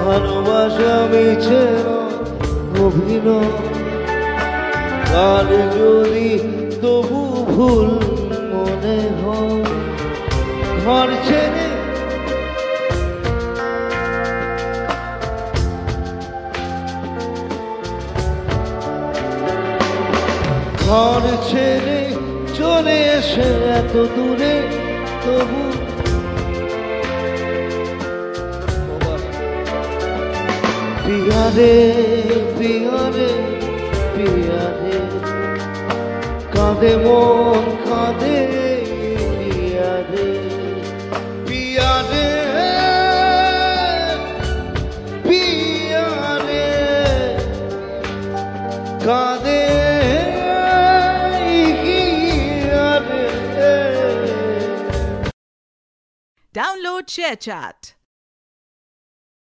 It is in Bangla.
ভালোবাসা মিছে অভিনয়, কাল যদি তবু ভুল মনে হয়, ঘর ছেড়ে ঘর ছেড়ে চলে এসে এত দূরে তবু পিয়ারে পিয়ারে পিয়ারে কাঁদে মন কাঁদে পিয়ারে পিয়ারে পিয়ারে কাঁদে Download ShareChat.